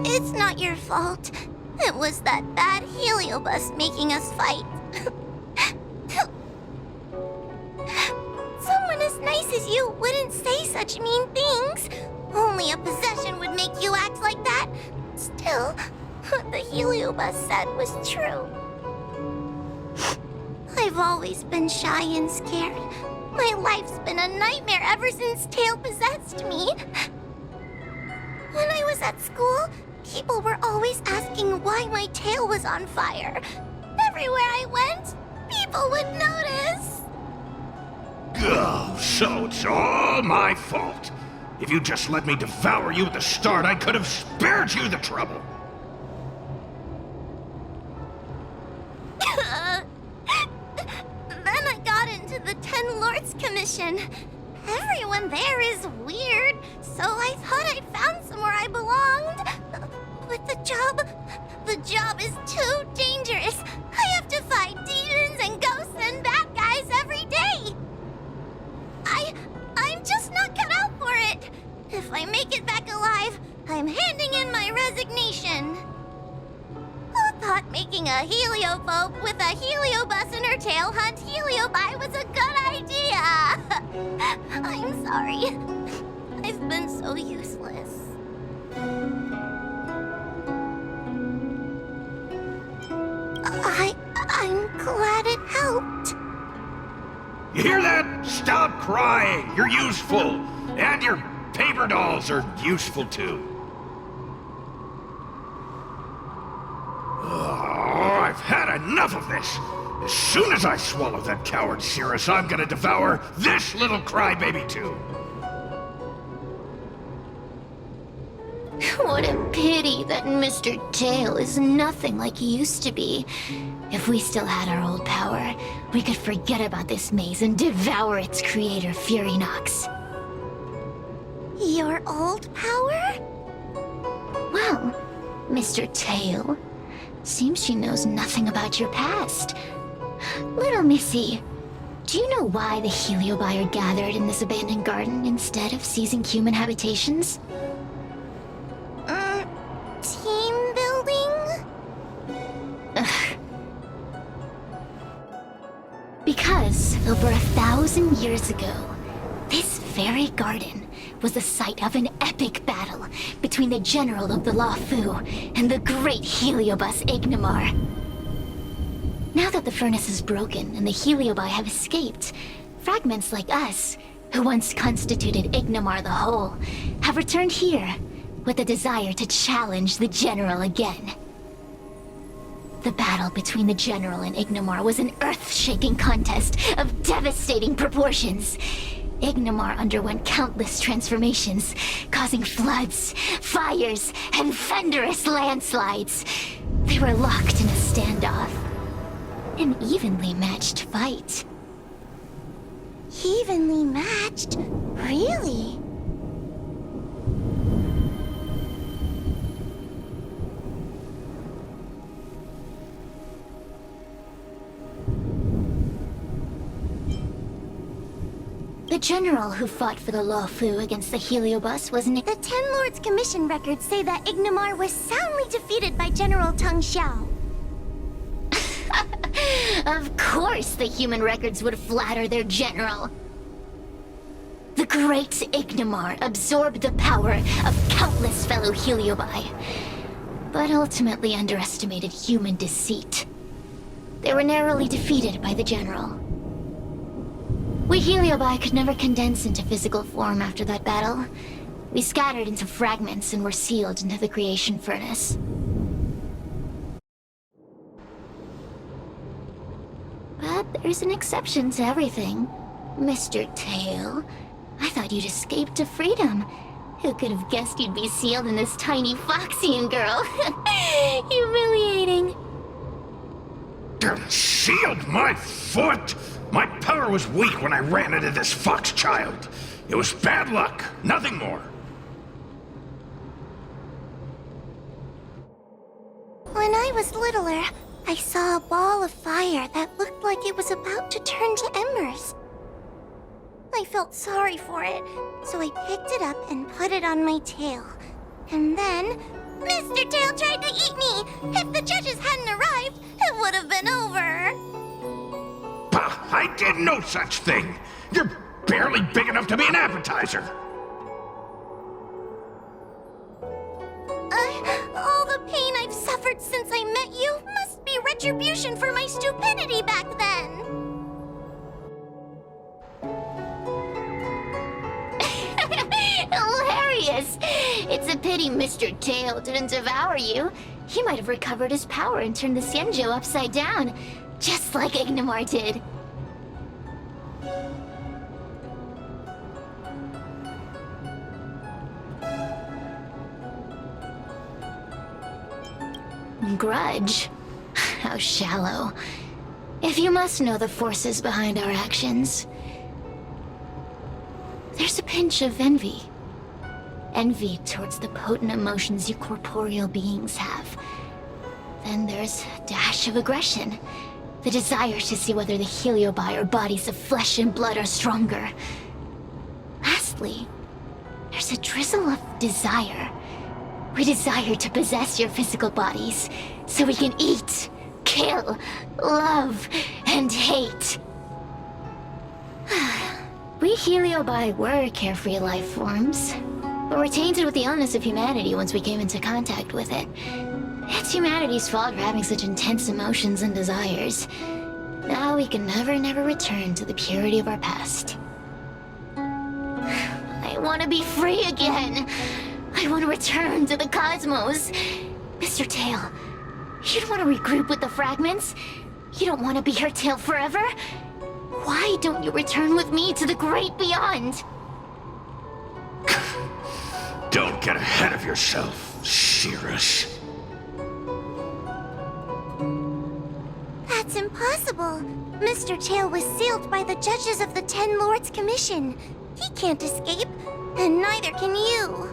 It's not your fault. It was that bad Heliobus making us fight. Someone as nice as you wouldn't say such mean things. Only a possession would make you act like that. Still, what the Heliobus said was true. I've always been shy and scared. My life's been a nightmare ever since Tail possessed me. When I was at school, people were always asking why my tail was on fire. Everywhere I went, people would notice. Oh, so it's all my fault. If you just let me devour you at the start, I could have spared you the trouble. Then I got into the Ten Lords Commission. Everyone there is weird, so I thought I'd found somewhere I belonged. But the job is too dangerous. I have to fight demons and ghosts and bad guys every day. I'm just not cut out for it. If I make it back alive, I'm handing in my resignation. Who thought making a heliophobe with a heliobus in her tail hunt Heliobi was a good idea? I'm sorry. I've been so useless. I'm glad it helped. You hear that? Stop crying. You're useful. And your paper dolls are useful too. Oh, I've had enough of this. As soon as I swallow that coward Cirrus, I'm gonna devour this little crybaby too. What a pity that Mr. Tail is nothing like he used to be. If we still had our old power, we could forget about this maze and devour its creator, Furinox. Your old power? Well, Mr. Tail, seems she knows nothing about your past. Little Missy, do you know why the Heliobi are gathered in this abandoned garden instead of seizing human habitations? Team building? Ugh. Because over 1,000 years ago, this very garden was the site of an epic battle between the general of the Luofu and the great Heliobus Ignimar. Now that the furnace is broken and the Heliobi have escaped, fragments like us, who once constituted Ignimar the Whole, have returned here with the desire to challenge the General again. The battle between the General and Ignimar was an earth-shaking contest of devastating proportions. Ignimar underwent countless transformations, causing floods, fires, and thunderous landslides. They were locked in a standoff. An evenly matched fight. Evenly matched? Really? The general who fought for the Luofu against the Heliobus wasn't... The Ten Lords Commission records say that Ignimar was soundly defeated by General Tang Xiao. Of course the human records would flatter their general. The great Ignimar absorbed the power of countless fellow Heliobi, but ultimately underestimated human deceit. They were narrowly defeated by the general. We Heliobi could never condense into physical form after that battle. We scattered into fragments and were sealed into the creation furnace. But there's an exception to everything. Mr. Tail, I thought you'd escaped to freedom. Who could have guessed you'd be sealed in this tiny Foxian girl? Humiliating. Sealed my foot? My power was weak when I ran into this fox child. It was bad luck, nothing more. When I was littler, I saw a ball of fire that looked like it was about to turn to embers. I felt sorry for it, so I picked it up and put it on my tail. And then, Mr. Tail tried to eat me! If the judges hadn't arrived, it would have been over! Bah, I did no such thing! You're barely big enough to be an appetizer! All the pain I've suffered since I met you must be retribution for my stupidity back then! Hilarious! It's a pity Mr. Tail didn't devour you. He might have recovered his power and turned the Xianzhou upside down, just like Ignimar did. Grudge? How shallow. If you must know the forces behind our actions, there's a pinch of envy. Envy towards the potent emotions you corporeal beings have. Then there's a dash of aggression. The desire to see whether the Heliobi or bodies of flesh and blood are stronger. Lastly, there's a drizzle of desire. We desire to possess your physical bodies, so we can eat, kill, love, and hate. We Heliobi were carefree life forms, but were tainted with the illness of humanity once we came into contact with it. It's humanity's fault for having such intense emotions and desires. Now we can never return to the purity of our past. I want to be free again. I want to return to the cosmos. Mr. Tail, you don't want to regroup with the fragments? You don't want to be her tail forever? Why don't you return with me to the great beyond? Don't get ahead of yourself, Cirrus. That's impossible. Mr. Tail was sealed by the judges of the Ten Lords Commission. He can't escape, and neither can you.